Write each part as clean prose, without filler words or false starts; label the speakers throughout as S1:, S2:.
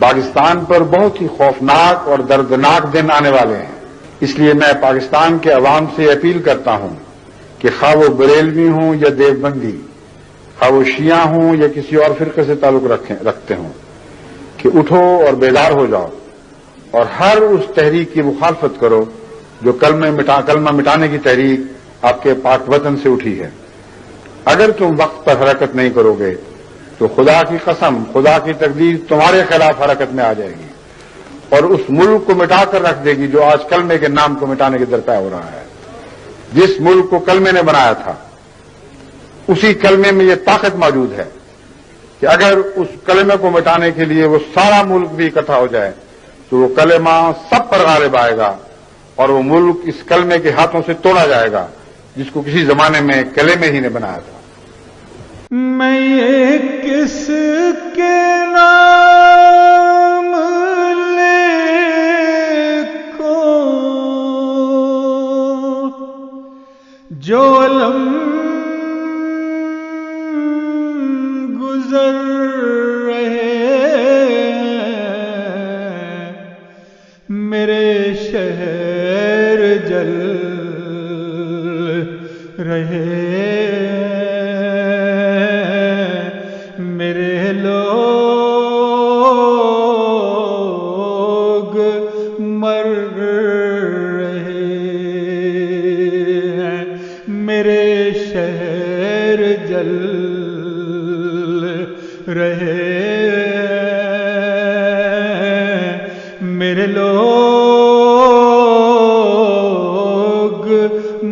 S1: پاکستان پر بہت ہی خوفناک اور دردناک دن آنے والے ہیں. اس لیے میں پاکستان کے عوام سے اپیل کرتا ہوں کہ خواہ وہ بریلوی ہوں یا دیوبندی، خواہ وہ شیعہ ہوں یا کسی اور فرقے سے تعلق رکھتے ہوں، کہ اٹھو اور بیدار ہو جاؤ اور ہر اس تحریک کی مخالفت کرو جو کلمہ مٹانے کی تحریک آپ کے پاک وطن سے اٹھی ہے. اگر تم وقت پر حرکت نہیں کرو گے تو خدا کی قسم، خدا کی تقدیر تمہارے خلاف حرکت میں آ جائے گی اور اس ملک کو مٹا کر رکھ دے گی جو آج کلمے کے نام کو مٹانے کے درپے ہو رہا ہے. جس ملک کو کلمے نے بنایا تھا اسی کلمے میں یہ طاقت موجود ہے کہ اگر اس کلمے کو مٹانے کے لیے وہ سارا ملک بھی اکٹھا ہو جائے تو وہ کلمہ سب پر غالب آئے گا اور وہ ملک اس کلمے کے ہاتھوں سے توڑا جائے گا جس کو کسی زمانے میں کلمے ہی نے بنایا تھا.
S2: میں یہ کس کے نام لکھوں جو علم گزر رہے میرے شہر جل رہے میرے لوگ مر رہے ہیں میرے شہر جل رہے میرے لوگ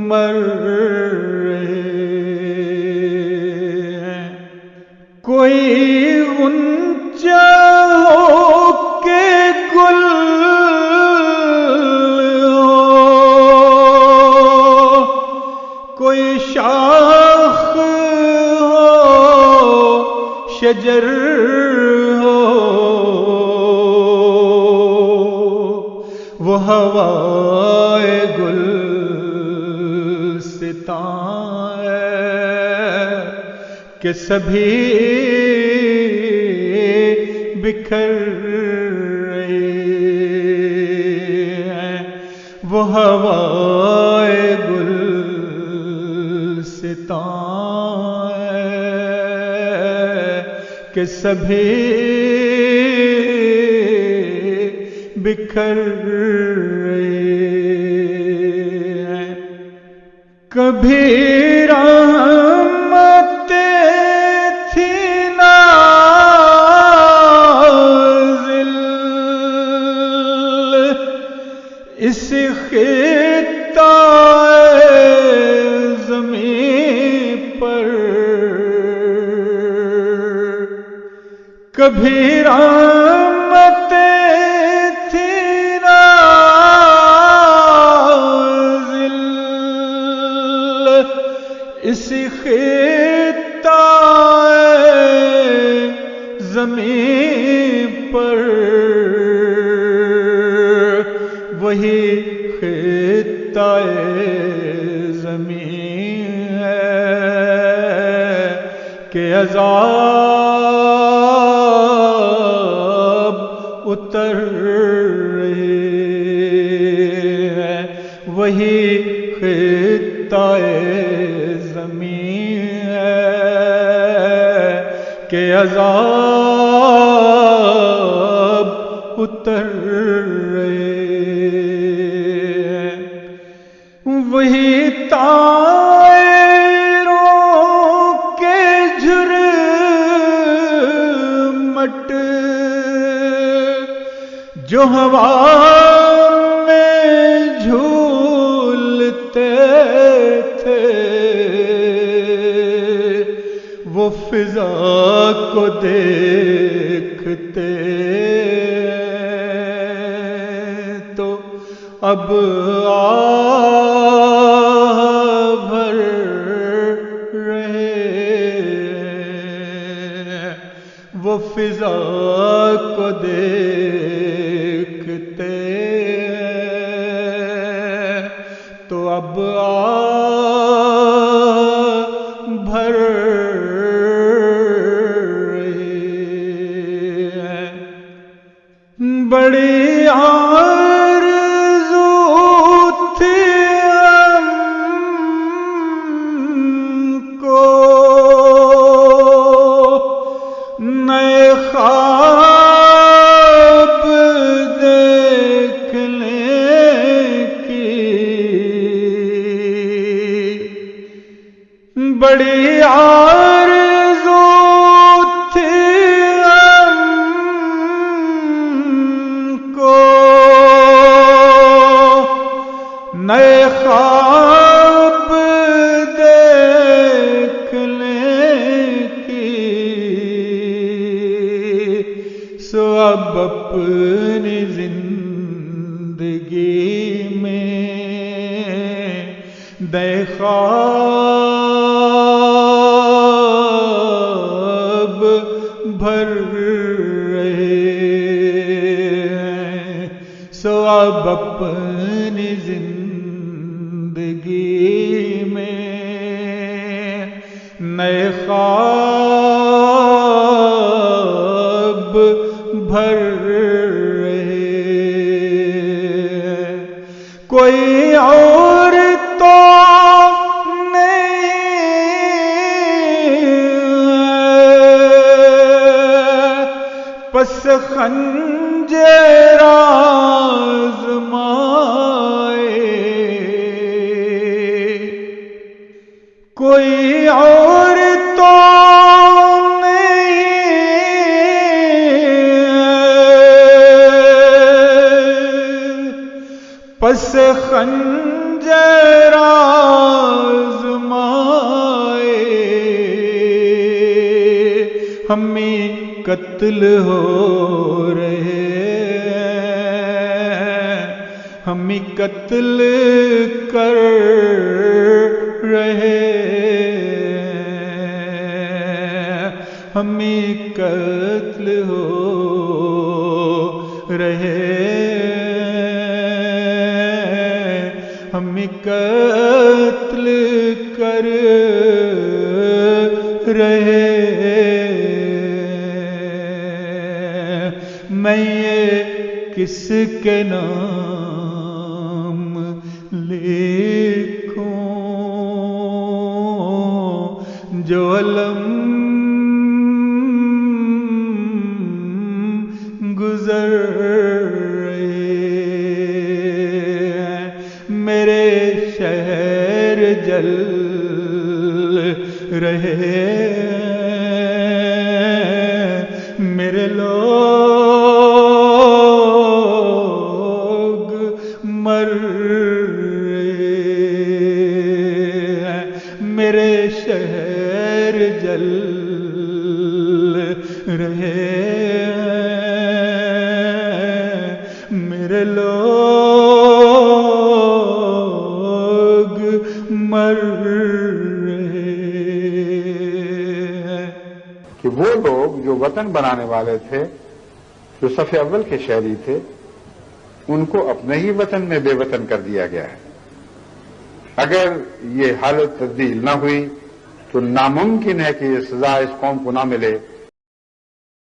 S2: مر کوئی اونچا ہو کے گل ہو کوئی شاخ ہو شجر ہو وہ ہوائے گلستان ہے کہ سبھی بکھر رہے ہیں وہ ہوائے گلستان ہے کہ سبھی بکھر رہے ہیں. کبھی اس خطہ زمین پر کبھی رحمتیں تھی نازل اس خطہ زمین پر وہی خطہ زمین ہے کہ عذاب اتر رہے ہیں وہی خطہ زمین ہے کہ عذاب اتر رہے وہی طائروں کے جھرمٹ جو ہوا میں جھولتے تھے وہ فضا کو دیکھتے تو اب بھر رہے وہ فضا کو دیکھتے تو اب بھر رہے بڑی آرزو تھی ہم کو نئے خواب دیکھنے کی، بڑی آرزو تھی ہم کو نئے خواب دیکھنے کی، سو اب اپنی زندگی میں دے خواب بھر رہے ہیں، سو اب اپنی زندگی میں نئے خواب بھر رہے ہیں۔ کوئی اور تو پس خنجر آزمائے، کوئی اور تو نہیں پس خنجر آزمائے، ہمیں قتل ہو رہے ہیں، ہم ہی قتل کر رہے ہیں، ہم ہی قتل ہو رہے ہیں، ہم ہی قتل کر رہے ہیں۔ میں یہ کس کے نام لکھوں جو علم گزر رہے ہیں، میرے شہر جل رہے ہیں، میرے لوگ مر رہے ہیں، میرے شہر جل رہے ہیں، میرے لوگ مر رہے ہیں۔
S1: کہ وہ لوگ جو وطن بنانے والے تھے، جو صف اول کے شہری تھے، ان کو اپنے ہی وطن میں بے وطن کر دیا گیا ہے۔ اگر یہ حالت تبدیل نہ ہوئی تو ناممکن ہے کہ یہ سزا اس قوم کو نہ ملے